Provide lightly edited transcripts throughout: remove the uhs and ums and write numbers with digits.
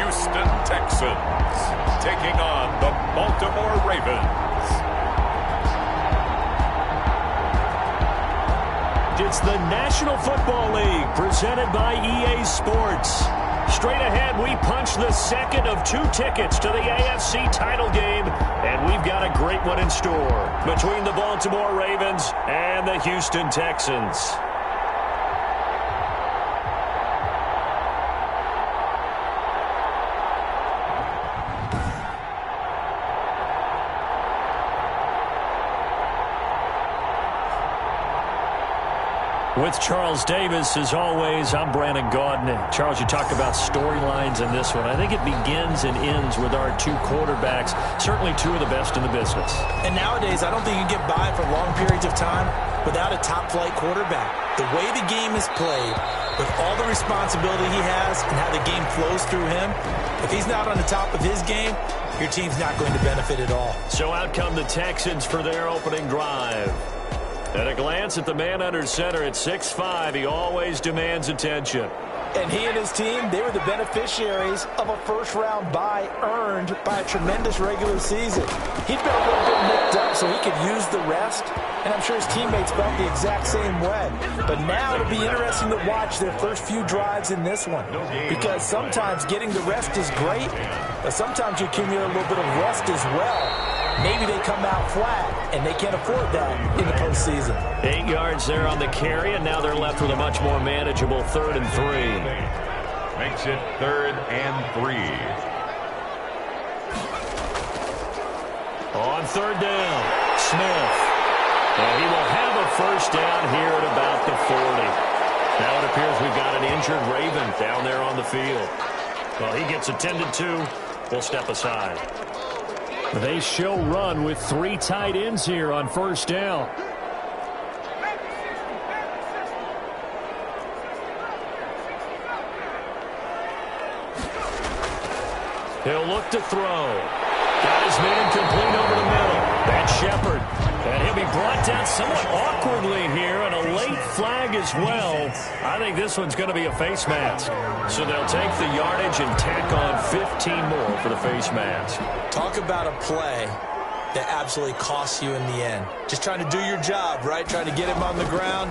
Houston Texans taking on the Baltimore Ravens. It's the National Football League presented by EA Sports. Straight ahead, we punch the second of 2 tickets to the AFC title game, and we've got a great one in store between the Baltimore Ravens and the Houston Texans. With Charles Davis, as always, I'm Brandon Gaudin. Charles, you talked about storylines in this one. I think it begins and ends with our 2 quarterbacks, certainly 2 of the best in the business. And nowadays, I don't think you get by for long periods of time without a top-flight quarterback. The way the game is played, with all the responsibility he has and how the game flows through him, if he's not on the top of his game, your team's not going to benefit at all. So out come the Texans for their opening drive. At a glance at the man under center at 6'5", he always demands attention. And he and his team, they were the beneficiaries of a first-round bye earned by a tremendous regular season. He'd been a little bit nicked up so he could use the rest, and I'm sure his teammates felt the exact same way. But now it'll be interesting to watch their first few drives in this one, because sometimes getting the rest is great, but sometimes you accumulate a little bit of rust as well. Maybe they come out flat, and they can't afford that in the postseason. 8 yards there on the carry, and now they're left with a much more manageable 3rd and 3. Makes it 3rd and 3. On 3rd down, Smith. And he will have a first down here at about the 40. Now it appears we've got an injured Raven down there on the field. Well, he gets attended to. We'll step aside. They show run with 3 tight ends here on 1st down. He'll look to throw. Got his man complete over the middle. That's Shepard. And he'll be brought down somewhat awkwardly here, and a late flag as well. I think this one's going to be a face mask. So they'll take the yardage and tack on 15 more for the face mask. Talk about a play that absolutely costs you in the end. Just trying to do your job, right? Trying to get him on the ground.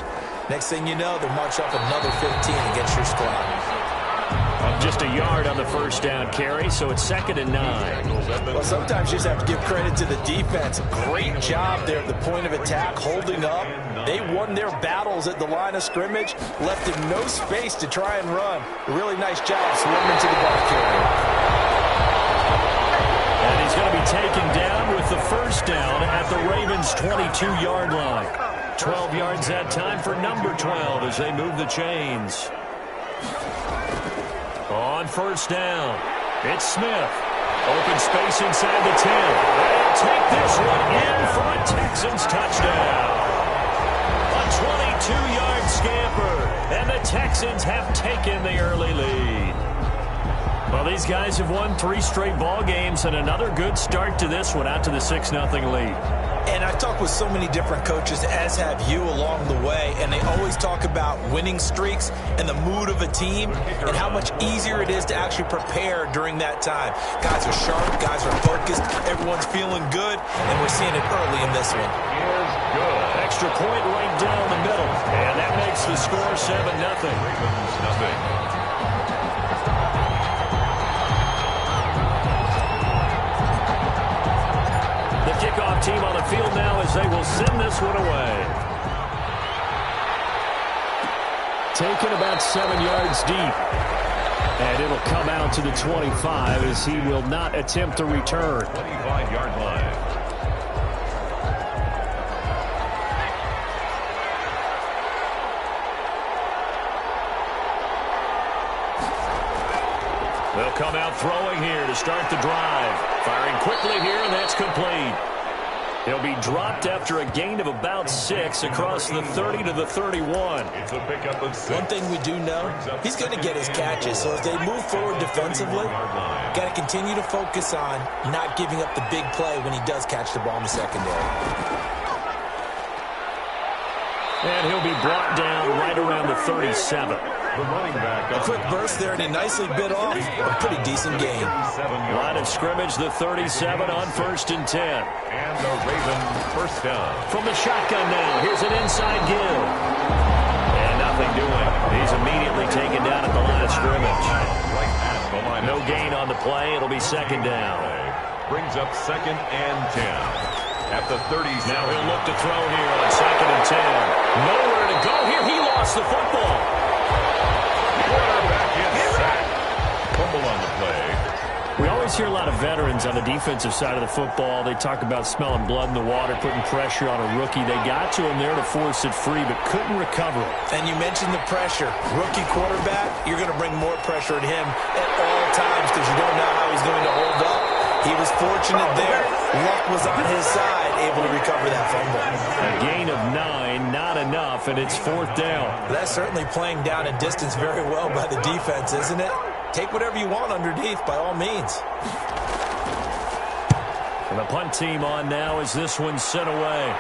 Next thing you know, they'll march up another 15 against your squad. Just a yard on the 1st down carry, so it's 2nd and 9. Well, sometimes you just have to give credit to the defense. Great job there at the point of attack, holding up. They won their battles at the line of scrimmage, left him no space to try and run. A really nice job swarming to the ball carrier. And he's going to be taken down with the 1st down at the Ravens' 22-yard line. 12 yards that time for number 12 as they move the chains. On 1st down, it's Smith. Open space inside the 10. They'll take this one in for a Texans touchdown. A 22-yard scamper, and the Texans have taken the early lead. Well, these guys have won 3 straight ball games, and another good start to this one out to the 6-0 lead. And I've talked with so many different coaches, as have you along the way, and they always talk about winning streaks and the mood of a team and how much easier it is to actually prepare during that time. Guys are sharp, guys are focused, everyone's feeling good, and we're seeing it early in this one. Good. Extra point right down the middle, and that makes the score 7-0. Ravens nothing. Kickoff team on the field now as they will send this one away. Taken about 7 yards deep. And it'll come out to the 25 as he will not attempt to return. 25-yard line. They'll come out throwing here to start the drive. Firing quickly here, and that's complete. He'll be dropped after a gain of about 6 across the 30 to the 31. It's a pickup of 6. One thing we do know, he's going to get his catches. So as they move forward defensively, got to continue to focus on not giving up the big play when he does catch the ball in the secondary. And he'll be brought down right around the 37. The running back. A quick burst there, and he nicely bit off a pretty decent gain. Line of scrimmage, the 37 on 1st and 10. And the Ravens first down. From the shotgun now, here's an inside give. And nothing doing. He's immediately taken down at the line of scrimmage. Right at the line. No gain on the play. It'll be 2nd down. Brings up 2nd and 10. At the 37. Now he'll look to throw here on 2nd and 10. Nowhere to go here. He lost the football. Quarterback is sacked. Fumble on the play. We always hear a lot of veterans on the defensive side of the football. They talk about smelling blood in the water, putting pressure on a rookie. They got to him there to force it free, but couldn't recover it. And you mentioned the pressure. Rookie quarterback, you're going to bring more pressure at him at all times because you don't know how he's going to hold up. He was fortunate there. Luck was on his side, able to recover that fumble. A gain of 9, not enough, and it's 4th down. That's certainly playing down and distance very well by the defense, isn't it? Take whatever you want underneath, by all means. And the punt team on now as this one's sent away.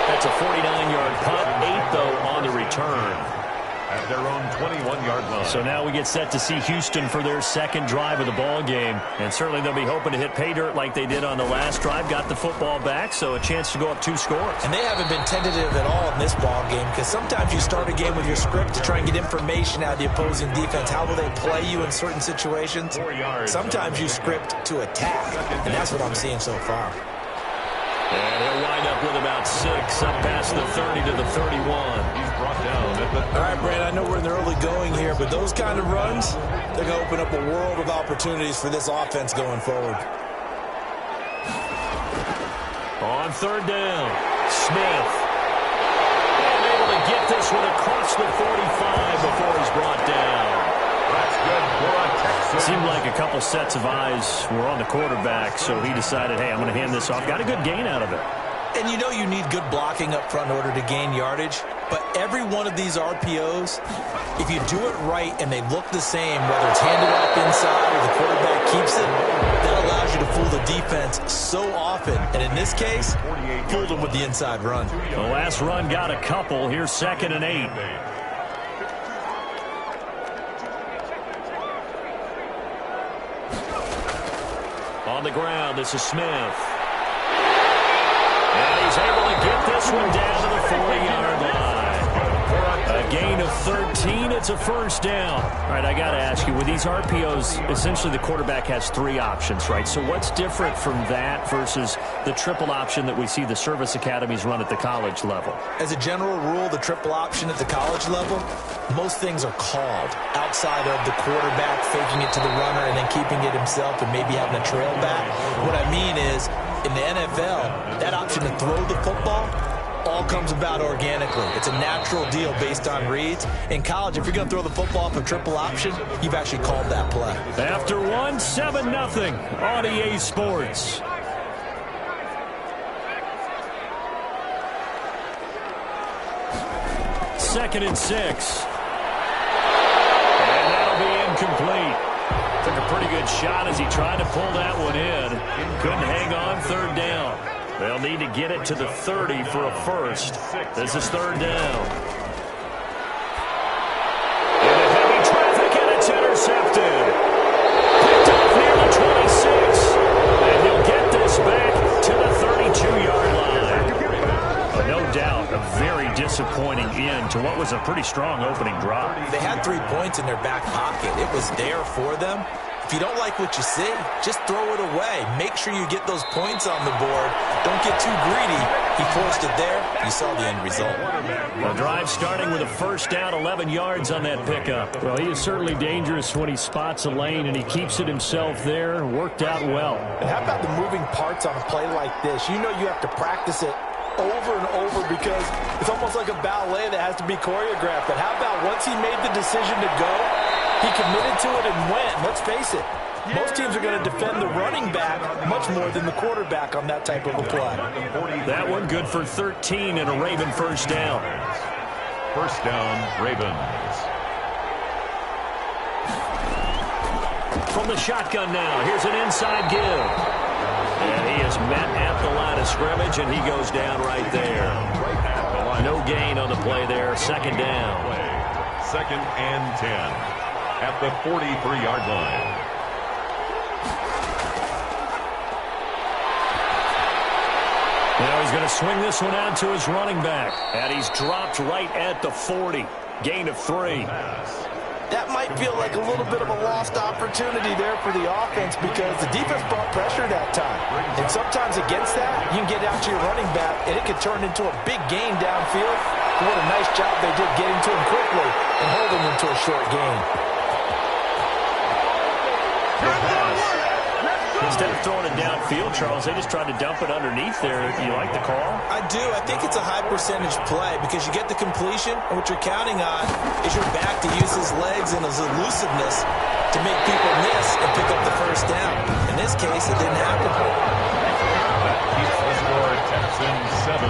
That's a 49-yard punt, 8, though, on the return. At their own 21-yard line. So now we get set to see Houston for their 2nd drive of the ball game. And certainly they'll be hoping to hit pay dirt like they did on the last drive. Got the football back, so a chance to go up 2 scores. And they haven't been tentative at all in this ball game because sometimes you start a game with your script to try and get information out of the opposing defense. How will they play you in certain situations? Sometimes you script to attack, and that's what I'm seeing so far. And he'll wind up with about 6, up past the 30 to the 31. He's brought down at the 30. All right, Brad, I know we're in the early going here, but those kind of runs, they're going to open up a world of opportunities for this offense going forward. On 3rd down, Smith. And able to get this one across the 45 before he's brought down. That's good for a Texan. Seemed like a couple sets of eyes were on the quarterback, so he decided, hey, I'm going to hand this off. Got a good gain out of it. And you know you need good blocking up front in order to gain yardage, but every one of these RPOs, if you do it right and they look the same, whether it's handed off inside or the quarterback keeps it, that allows you to fool the defense so often. And in this case, fooled them with the inside run. The last run got a couple. Here's 2nd and 8. On the ground, this is Smith. And he's able to get this one down to the 40-yard line. A gain of 13. It's a 1st down. All right, I got to ask you, with these RPOs, essentially the quarterback has 3 options, right? So what's different from that versus the triple option that we see the service academies run at the college level? As a general rule, the triple option at the college level, most things are called outside of the quarterback faking it to the runner and then keeping it himself and maybe having a trail back. What I mean is, in the NFL, that option to throw the football all comes about organically. It's a natural deal based on reads. In college, if you're going to throw the football off a triple option, you've actually called that play. After 1, 7-0 on EA Sports. Second and 6. And that'll be incomplete. Took a pretty good shot as he tried to pull that one in. Couldn't hang on. 3rd down. They'll need to get it to the 30 for a first. This is 3rd down. Into heavy traffic, and it's intercepted. Picked off near the 26. And he'll get this back to the 32-yard line. But no doubt, a very disappointing end to what was a pretty strong opening drive. They had 3 points in their back pocket. It was there for them. If you don't like what you see, just throw it away. Make sure you get those points on the board. Don't get too greedy. He forced it there. You saw the end result. The drive starting with a 1st down, 11 yards on that pickup. Well, he is certainly dangerous when he spots a lane, and he keeps it himself there. Worked out well. And how about the moving parts on a play like this? You know you have to practice it over and over because it's almost like a ballet that has to be choreographed. But how about once he made the decision to go, he committed to it and went. Let's face it, most teams are going to defend the running back much more than the quarterback on that type of a play. That one good for 13 and a Raven 1st down. 1st down, Ravens. From the shotgun now, here's an inside give. And he is met at the line of scrimmage, and he goes down right there. No gain on the play there. Second down. Second and 10 at the 43-yard line. Now he's going to swing this one out to his running back. And he's dropped right at the 40. Gain of 3. That might feel like a little bit of a lost opportunity there for the offense because the defense brought pressure that time. And sometimes against that, you can get out to your running back, and it could turn into a big gain downfield. But what a nice job they did getting to him quickly and holding him to a short gain. Instead of throwing it downfield, Charles, they just tried to dump it underneath there. You like the call? I do. I think it's a high percentage play because you get the completion, and what you're counting on is your back to use his legs and his elusiveness to make people miss and pick up the first down. In this case, it didn't happen. That keeps the score Texans 7.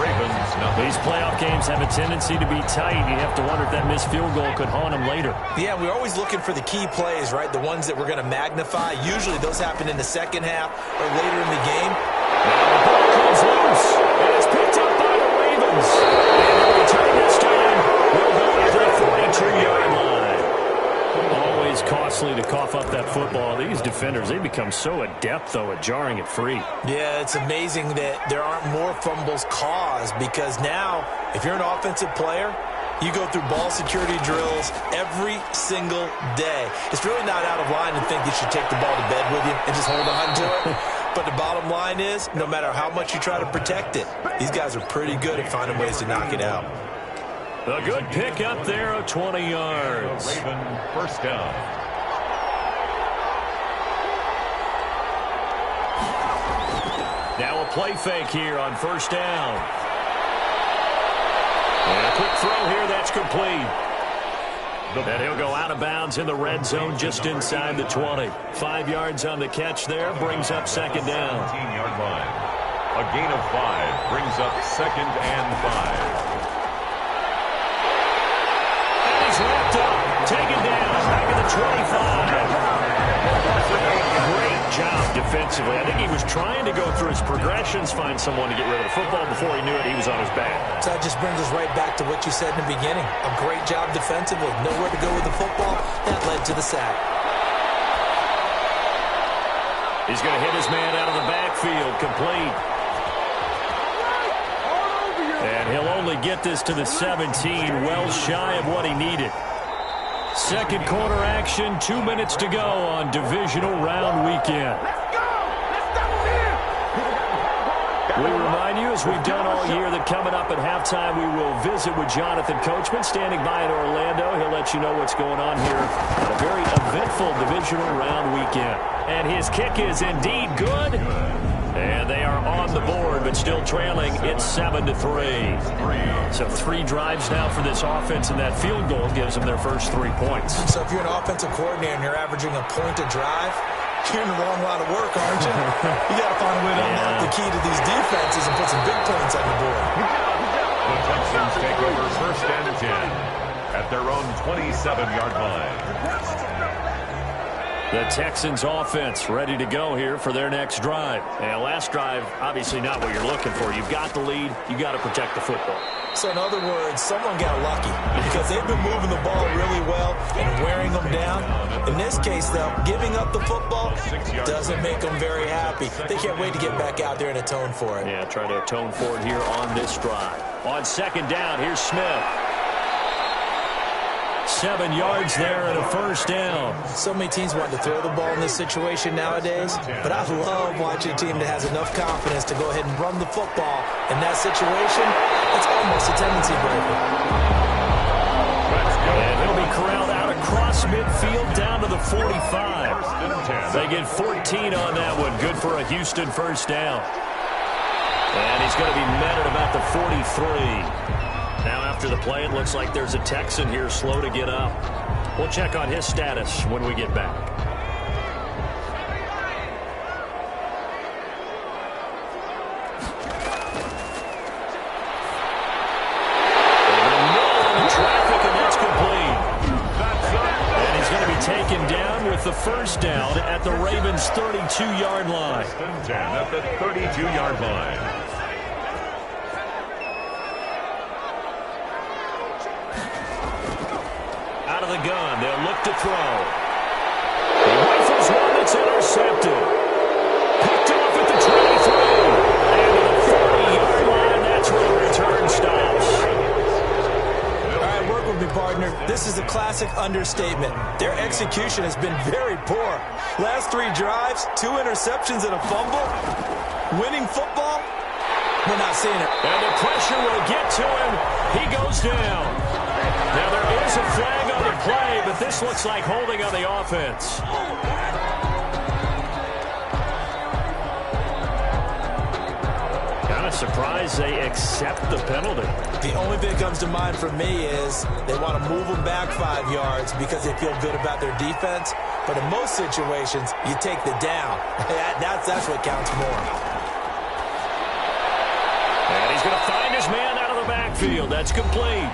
Ravens nothing. These playoff games have a tendency to be tight. You have to wonder if that missed field goal could haunt them later. Yeah, we're always looking for the key plays, right? The ones that we're going to magnify. Usually those happen in the second half or later in the game. Now the ball comes loose, and it's picked up by the Ravens. And the return this time will go to the 42-yard line. Always costly to cough up that football. These defenders, they become so adept, though, at jarring it free. Yeah, it's amazing that there aren't more fumbles caused because now, if you're an offensive player, you go through ball security drills every single day. It's really not out of line to think you should take the ball to bed with you and just hold on to it. But the bottom line is, no matter how much you try to protect it, these guys are pretty good at finding ways to knock it out. A good pick up there of 20 yards. Raven first down. Now a play fake here on first down. And a quick throw here, that's complete. And he'll go out of bounds in the red zone just inside the 20. 5 yards on the catch there, brings up second down. 17-yard line. A gain of 5 brings up second and 5. Wrapped up, taken down, back at the 25. Great job defensively. I think he was trying to go through his progressions, find someone to get rid of the football. Before he knew it, he was on his back. So that just brings us right back to what you said in the beginning. A great job defensively. Nowhere to go with the football. That led to the sack. He's going to hit his man out of the backfield, complete. And he'll only get this to the 17, well shy of what he needed. Second quarter action, 2 minutes to go on divisional round weekend. We remind you, as we've done all year, that coming up at halftime, we will visit with Jonathan Coachman, standing by in Orlando. He'll let you know what's going on here at a very eventful divisional round weekend. And his kick is indeed good. And they are on the board, but still trailing. It's 7-3. So 3 drives now for this offense, and that field goal gives them their first 3 points. So if you're an offensive coordinator and you're averaging a point a drive, you're in the wrong line of work, aren't you? You got to find a way to unlock the key to these defenses and put some big points on the board. The Texans take over first and 10 at their own 27-yard line. The Texans offense ready to go here for their next drive. And last drive, obviously not what you're looking for. You've got the lead. You've got to protect the football. So in other words, someone got lucky because they've been moving the ball really well and wearing them down. In this case, though, giving up the football doesn't make them very happy. They can't wait to get back out there and atone for it. Yeah, try to atone for it here on this drive. On second down, here's Smith. 7 yards there and a first down. So many teams want to throw the ball in this situation nowadays, but I love watching a team that has enough confidence to go ahead and run the football. In that situation, it's almost a tendency breaker. And he'll be corralled out across midfield down to the 45. They get 14 on that one. Good for a Houston first down. And he's going to be met at about the 43. Now after the play, it looks like there's a Texan here slow to get up. We'll check on his status when we get back. Traffic, and that's complete. And he's going to be taken down with the first down at the Ravens' 32-yard line. First and 10 at the 32-yard line. Out of the gun, they'll look to throw. He rifles one that's intercepted. Picked off at the 23. And to the 40-yard line, that's where the return stops. All right, work with me, partner. This is a classic understatement. Their execution has been very poor. Last 3 drives, 2 interceptions and a fumble. Winning football? We're not seeing it. And the pressure will get to him. He goes down. Now, there is a flag on the play, but this looks like holding on the offense. Kind of surprised they accept the penalty. The only thing that comes to mind for me is they want to move them back 5 yards because they feel good about their defense. But in most situations, you take the down. That's what counts more. And he's going to find his man out of the backfield. That's complete.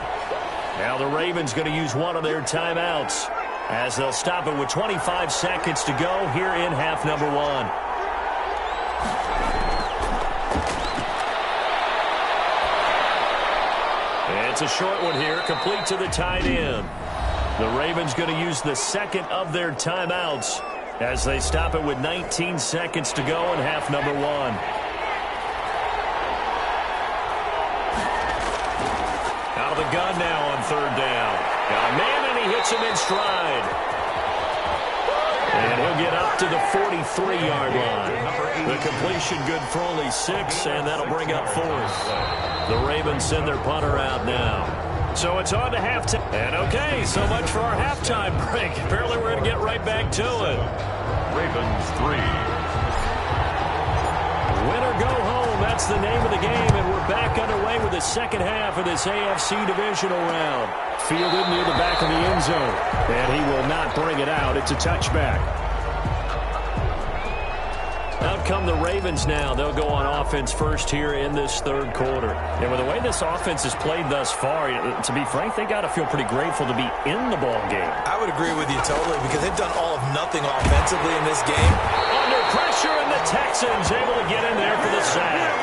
Now the Ravens going to use one of their timeouts as they'll stop it with 25 seconds to go here in half number 1. It's a short one here, complete to the tight end. The Ravens going to use the second of their timeouts as they stop it with 19 seconds to go in half number 1. Out of the gun now on third down. Got a man, and he hits him in stride. And he'll get up to the 43-yard line. The completion good for only 6, and that'll bring up 4th. The Ravens send their punter out now. So it's on to halftime. And okay, so much for our halftime break. Apparently we're going to get right back to it. Ravens 3. Win or go home, that's the name of the game, and we're back underway with the second half of this AFC divisional round. Fielded near the back of the end zone, and he will not bring it out. It's a touchback. Out come the Ravens now. They'll go on offense first here in this third quarter. And with the way this offense has played thus far, to be frank, they got to feel pretty grateful to be in the ball game. I would agree with you totally because they've done all of nothing offensively in this game. Under pressure, and the Texans able to get in there for the sack.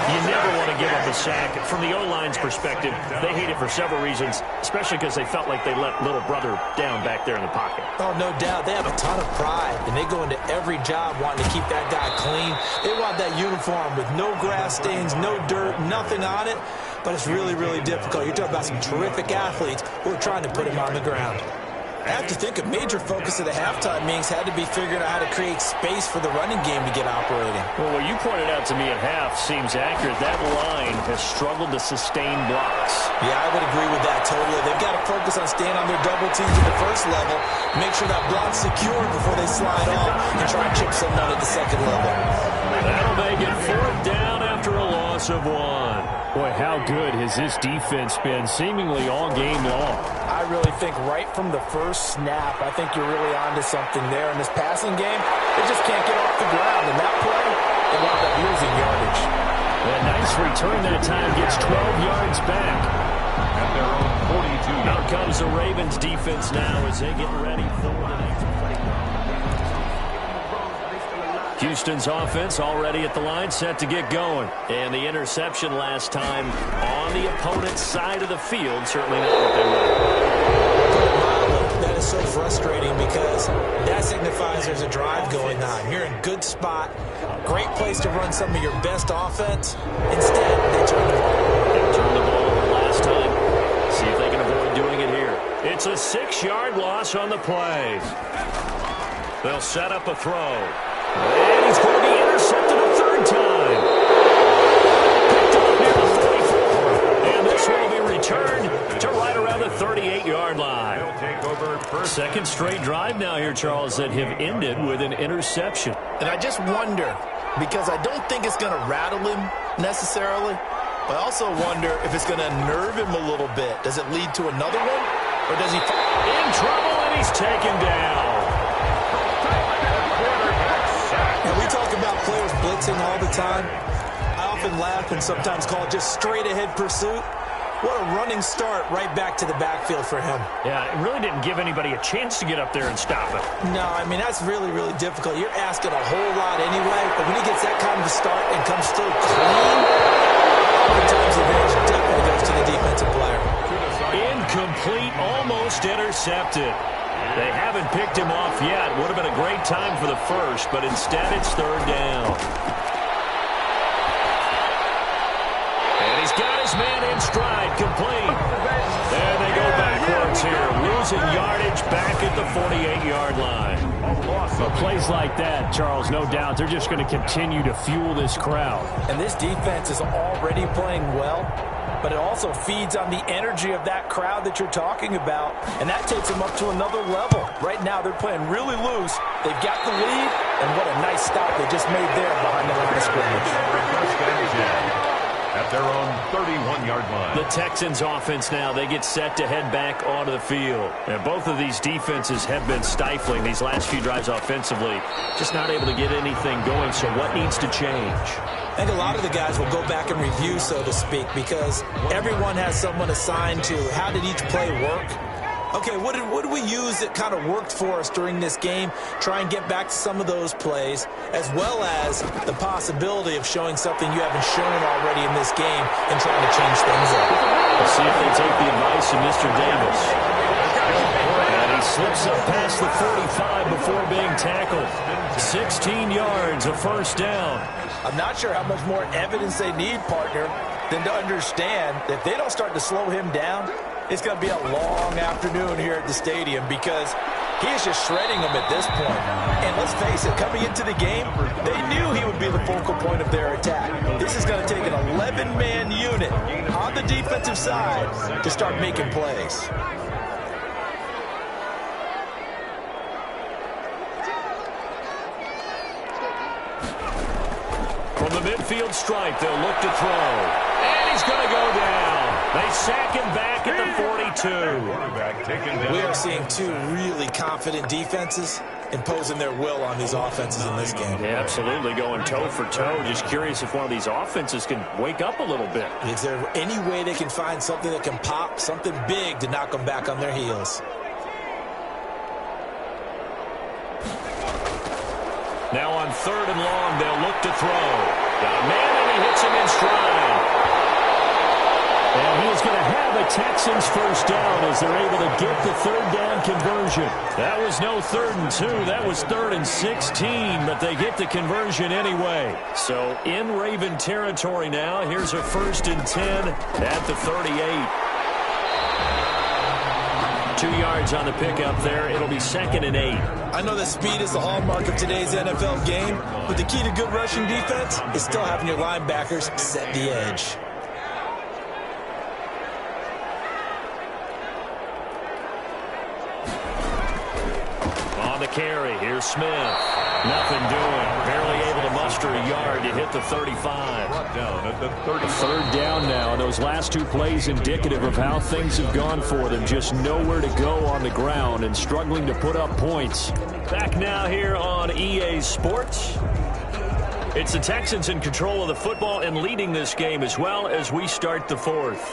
You never want to give up a sack. From the O-line's perspective, they hate it for several reasons, especially because they felt like they let little brother down back there in the pocket. Oh, no doubt. They have a ton of pride, and they go into every job wanting to keep that guy clean. They want that uniform with no grass stains, no dirt, nothing on it, but it's really, really difficult. You're talking about some terrific athletes who are trying to put him on the ground. I have to think a major focus of the halftime meetings had to be figuring out how to create space for the running game to get operating. Well, what you pointed out to me at half seems accurate. That line has struggled to sustain blocks. Yeah, I would agree with that totally. They've got to focus on staying on their double teams at the first level, make sure that block's secured before they slide off and try and chip someone at the second level. That'll make it 4th down after a loss of 1. Boy, how good has this defense been seemingly all game long? I really think right from the first snap, I think you're really onto something there. In this passing game, they just can't get off the ground. And that play, they wound up losing yardage. A nice return that time, gets 12 yards back. At their own 42 Out comes the Ravens defense now as they get ready for the next play. Houston's offense already at the line, set to get going. And the interception last time on the opponent's side of the field, certainly not what they wanted. That is so frustrating because that signifies there's a drive going on. You're in good spot, great place to run some of your best offense. Instead, they turn the ball. They turned the ball over last time. See if they can avoid doing it here. It's a 6-yard loss on the play. They'll set up a throw. And he's going to be intercepted a third time. Picked up near the 44. And this will be returned to right around the 38-yard line. They'll take over first. Second straight drive now here, Charles, that have ended with an interception. And I just wonder, because I don't think it's going to rattle him necessarily, but I also wonder if it's going to unnerve him a little bit. Does it lead to another one? Or does he... In trouble, and he's taken down. And we talk about players blitzing all the time. I often laugh and sometimes call it just straight-ahead pursuit. What a running start right back to the backfield for him. Yeah, it really didn't give anybody a chance to get up there and stop it. No, I mean, that's really, really difficult. You're asking a whole lot anyway, but when he gets that kind of a start and comes through clean, oftentimes the advantage definitely goes to the defensive player. Incomplete, almost intercepted. They haven't picked him off yet. Would have been a great time for the first, but instead it's third down. And he's got his man in stride, complete. There they go backwards here, losing yardage back at the 48-yard line. Well, plays like that, Charles, no doubt, they're just going to continue to fuel this crowd. And this defense is already playing well, but it also feeds on the energy of that crowd that you're talking about, and that takes them up to another level. Right now, they're playing really loose. They've got the lead, and what a nice stop they just made there behind the line of scrimmage. At their own 31-yard line. The Texans offense now, they get set to head back onto the field. And both of these defenses have been stifling these last few drives offensively. Just not able to get anything going, so what needs to change? I think a lot of the guys will go back and review, so to speak, because everyone has someone assigned to how did each play work. Okay, what did we use that kind of worked for us during this game? Try and get back to some of those plays, as well as the possibility of showing something you haven't shown already in this game and trying to change things up. We'll see if they take the advice of Mr. Davis. And he slips up past the 45 before being tackled. 16 yards, a first down. I'm not sure how much more evidence they need, partner, than to understand that if they don't start to slow him down, it's going to be a long afternoon here at the stadium because he is just shredding them at this point. And let's face it, coming into the game, they knew he would be the focal point of their attack. This is going to take an 11-man unit on the defensive side to start making plays. From the midfield stripe, they'll look to throw. And he's going to go down. They sack him back at the 42. We are seeing two really confident defenses imposing their will on these offenses in this game. Yeah, absolutely, going toe for toe. Just curious if one of these offenses can wake up a little bit. Is there any way they can find something that can pop, something big to knock them back on their heels? Now on third and long, they'll look to throw. Got a man, and he hits him in stride. And he is going to have a Texans first down as they're able to get the third down conversion. That was no 3rd and 2. That was 3rd and 16, but they get the conversion anyway. So in Raven territory now, here's a 1st and 10 at the 38. 2 yards on the pickup there. It'll be 2nd and 8. I know that speed is the hallmark of today's NFL game, but the key to good rushing defense is still having your linebackers set the edge. On the carry, here's Smith. Nothing doing. Barely able to muster a yard to hit the 35. Down at the 30. Third down now, and those last two plays indicative of how things have gone for them. Just nowhere to go on the ground and struggling to put up points. Back now here on EA Sports. It's the Texans in control of the football and leading this game as well as we start the 4th.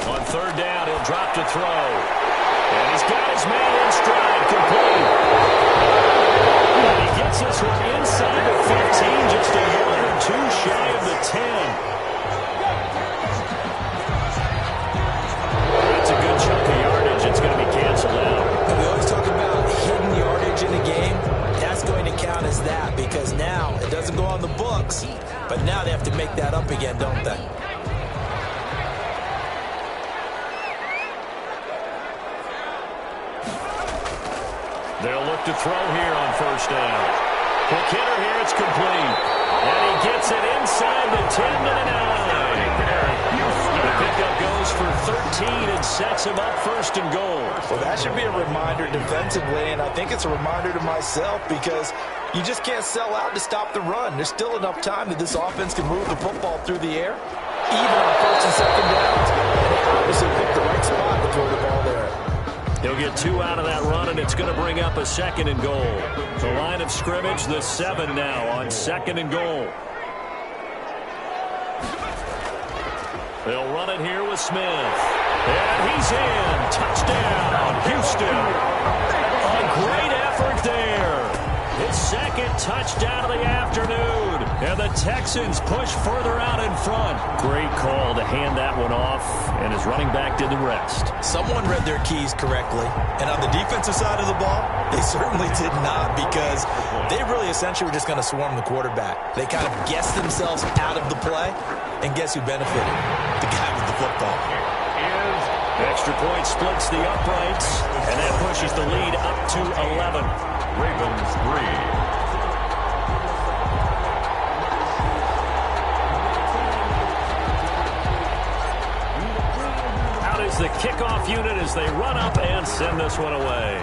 On third down, he'll drop to throw. And he's got his man in stride, complete. And he gets this one inside the 15, just a yard or two shy of the 10. That's a good chunk of yardage. It's going to be canceled out. And we always talk about hidden yardage in a game. That's going to count as that because now it doesn't go on the books, but now they have to make that up again, don't they? They'll look to throw here on first down. Quick hitter here, it's complete. And he gets it inside the 10 to the 9. The pickup goes for 13 and sets him up 1st and goal. Well, that should be a reminder defensively, and I think it's a reminder to myself because you just can't sell out to stop the run. There's still enough time that this offense can move the football through the air, even on 1st and 2nd downs. And they obviously picked the right spot to throw the ball there. He'll get 2 out of that run, and it's going to bring up a 2nd and goal. The line of scrimmage, the 7 now on 2nd and goal. They'll run it here with Smith. And he's in. Touchdown, Houston. A great effort there. His second touchdown of the afternoon. And the Texans push further out in front. Great call to hand that one off. And his running back did the rest. Someone read their keys correctly. And on the defensive side of the ball, they certainly did not, because they really essentially were just going to swarm the quarterback. They kind of guessed themselves out of the play. And guess who benefited? The guy with the football. Extra point splits the uprights, and that pushes the lead up to 11. Ravens 3. Out is the kickoff unit as they run up and send this one away.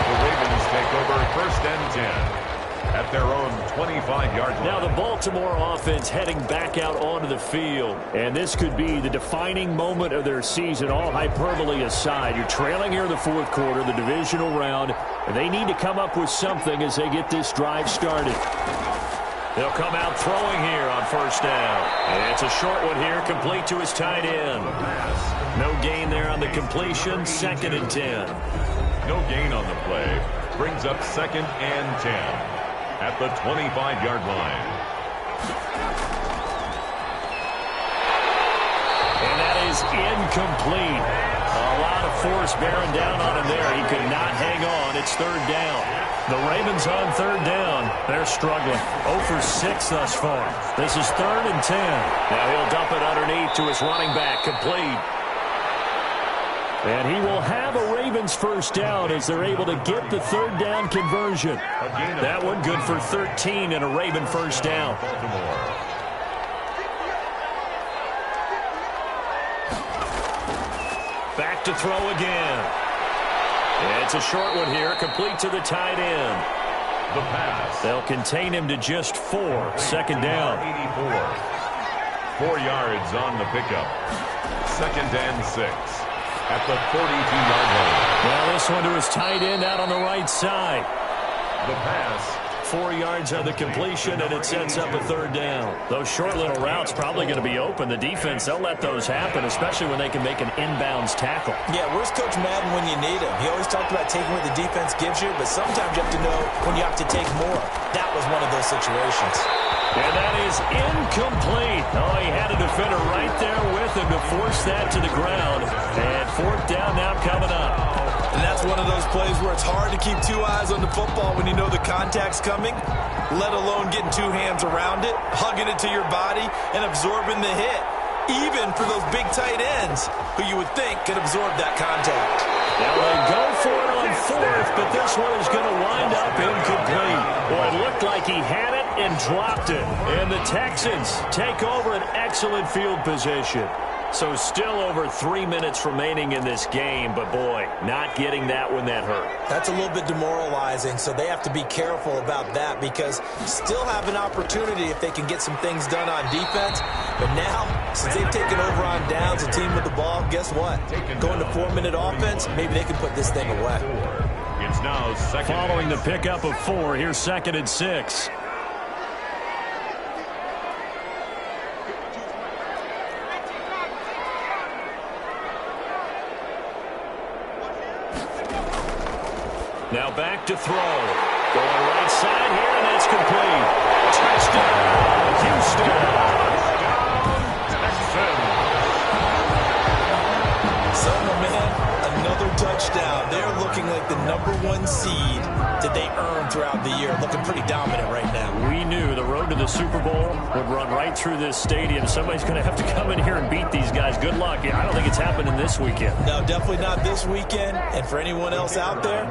The Ravens take over 1st and 10. At their own 25-yard line. Now the Baltimore offense heading back out onto the field. And this could be the defining moment of their season, all hyperbole aside. You're trailing here in the fourth quarter, the divisional round. And they need to come up with something as they get this drive started. They'll come out throwing here on 1st down. And it's a short one here, complete to his tight end. No gain there on the completion, 2nd and 10. No gain on the play. Brings up 2nd and 10. At the 25-yard line. And that is incomplete. A lot of force bearing down on him there. He could not hang on. It's 3rd down. The Ravens on 3rd down. They're struggling. 0 for 6 thus far. This is 3rd and 10. Now he'll dump it underneath to his running back. Complete. And he will have a Ravens 1st down as they're able to get the 3rd down conversion. That one good for 13 and a Raven 1st down. Back to throw again. It's a short one here, complete to the tight end. The pass. They'll contain him to just 4. 2nd down. 84. 4 yards on the pickup. 2nd and 6. At the 42-yard line. Well, this one to his tight end out on the right side. The pass. 4 yards on the completion, and it sets up a 3rd down. Those short little routes probably going to be open. The defense, they'll let those happen, especially when they can make an inbounds tackle. Yeah, where's Coach Madden when you need him? He always talked about taking what the defense gives you, but sometimes you have to know when you have to take more. That was one of those situations. And that is incomplete. Oh, he had a defender right there with him to force that to the ground. And 4th down now coming up. And that's one of those plays where it's hard to keep 2 eyes on the football when you know the contact's coming, let alone getting 2 hands around it, hugging it to your body, and absorbing the hit. Even for those big tight ends who you would think could absorb that contact. Now they go for it on 4th, but this one is going to wind up incomplete. Well, it looked like he had it and dropped it. And the Texans take over an excellent field position. So still over 3 minutes remaining in this game, but boy, not getting that one that hurt. That's a little bit demoralizing, so they have to be careful about that because still have an opportunity if they can get some things done on defense. But now, since they've taken over on downs, a team with the ball, guess what? Going to 4-minute offense, maybe they can put this thing away. It's now 2nd. Following the pickup of 4, here's 2nd and 6. Now back to throw. Going right side here, and that's complete. Touchdown, Houston. So, man, another touchdown. They're looking like the #1 seed that they earned throughout the year. Looking pretty dominant right now. We knew the road to the Super Bowl would run right through this stadium. Somebody's going to have to come in here and beat these guys. Good luck. I don't think it's happening this weekend. No, definitely not this weekend. And for anyone else out there,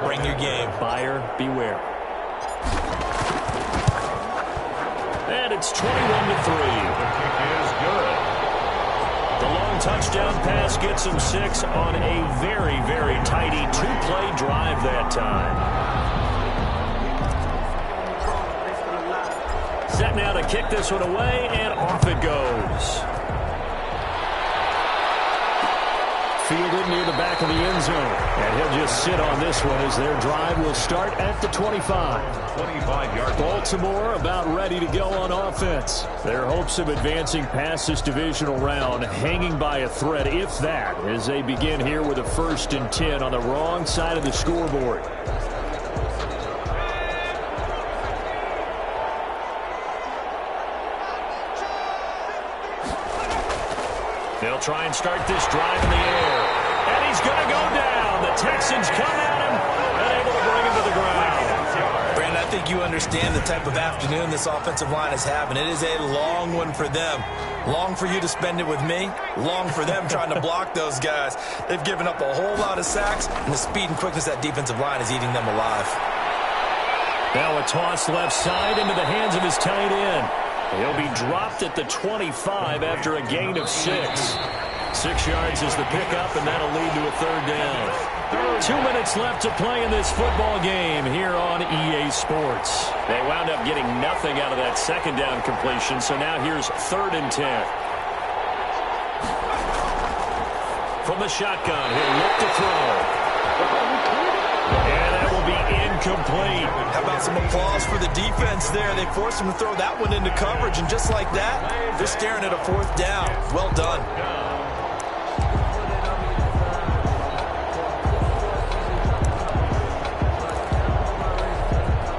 bring your game. Buyer beware. And it's 21-3. The kick is good. The long touchdown pass gets him 6 on a very, very tidy 2-play drive that time. Set now to kick this one away, and off it goes. fielded near the back of the end zone. And he'll just sit on this one as their drive will start at the 25. 25-yard. Baltimore about ready to go on offense. Their hopes of advancing past this divisional round hanging by a thread, if that, as they begin here with a 1st and 10 on the wrong side of the scoreboard. They'll try and start this drive in the air. And he's going to go down. The Texans come at him and able to bring him to the ground. Brandon, I think you understand the type of afternoon this offensive line is having. It is a long one for them. Long for you to spend it with me. Long for them trying to block those guys. They've given up a whole lot of sacks, and the speed and quickness of that defensive line is eating them alive. Now a toss left side into the hands of his tight end. He'll be dropped at the 25 after a gain of 6. 6 yards is the pickup, and that'll lead to a 3rd down. 2 minutes left to play in this football game here on EA Sports. They wound up getting nothing out of that 2nd down completion, so now here's 3rd and 10. From the shotgun, he'll look to throw. And that will be incomplete. How about some applause for the defense there? They forced him to throw that one into coverage, and just like that, they're staring at a 4th down. Well done.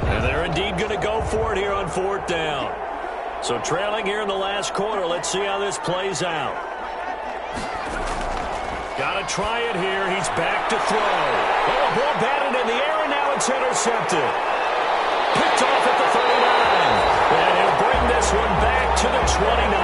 And they're indeed going to go for it here on 4th down. So trailing here in the last quarter, let's see how this plays out. Got to try it here. He's back to throw. Oh, a ball batted in the air, and now it's intercepted. Picked off at the 39. And he'll bring this one back to the 29.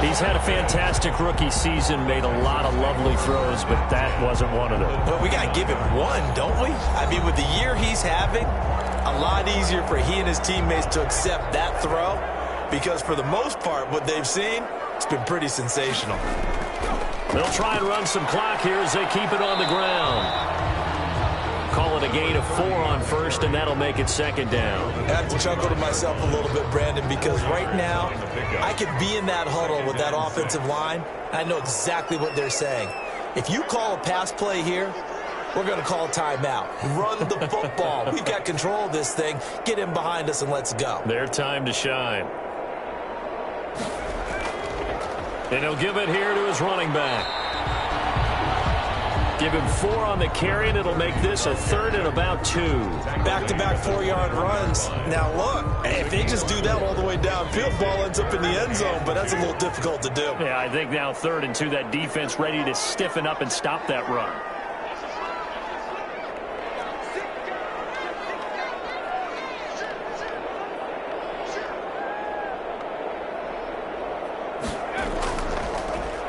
He's had a fantastic rookie season, made a lot of lovely throws, but that wasn't one of them. Well, we got to give him one, don't we? I mean, with the year he's having, a lot easier for he and his teammates to accept that throw, because for the most part, what they've seen, it's been pretty sensational. They'll try and run some clock here as they keep it on the ground. Call it a gain of 4 on 1st, and that'll make it 2nd down. I have to chuckle to myself a little bit, Brandon, because right now, I could be in that huddle with that offensive line, and I know exactly what they're saying. If you call a pass play here, we're going to call a timeout. Run the football. We've got control of this thing. Get in behind us and let's go. Their time to shine. And he'll give it here to his running back. Give him 4 on the carry, and it'll make this a 3rd and about 2. Back-to-back 4-yard runs. Now, look, if they just do that all the way downfield, ball ends up in the end zone, but that's a little difficult to do. Yeah, I think now 3rd and 2, that defense ready to stiffen up and stop that run.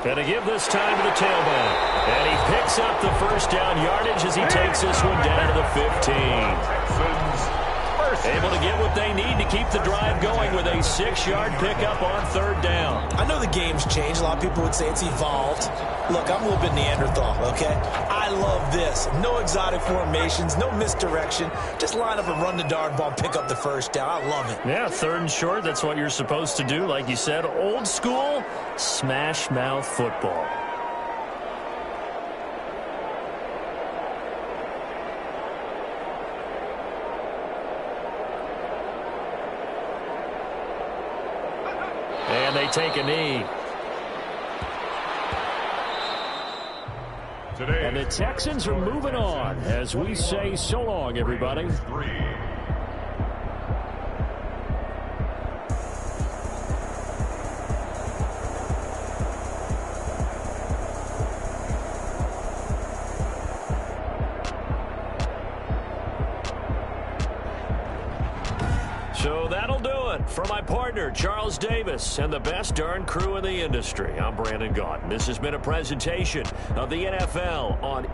Going to give this time to the tailback. And he picks up the 1st down yardage as he takes this one down to the 15. Able to get what they need to keep the drive going with a 6-yard pickup on 3rd down. I know the game's changed. A lot of people would say it's evolved. Look, I'm a little bit Neanderthal, okay? I love this. No exotic formations, no misdirection. Just line up and run the darn ball and pick up the 1st down. I love it. Yeah, 3rd and short, that's what you're supposed to do. Like you said, old school, smash mouth football. And they take a knee. And the Texans are moving on as we say so long, everybody. So that'll do it for my partner, Charles Davis, and the best darn crew in the industry. I'm Brandon Gaudin. This has been a presentation of the NFL on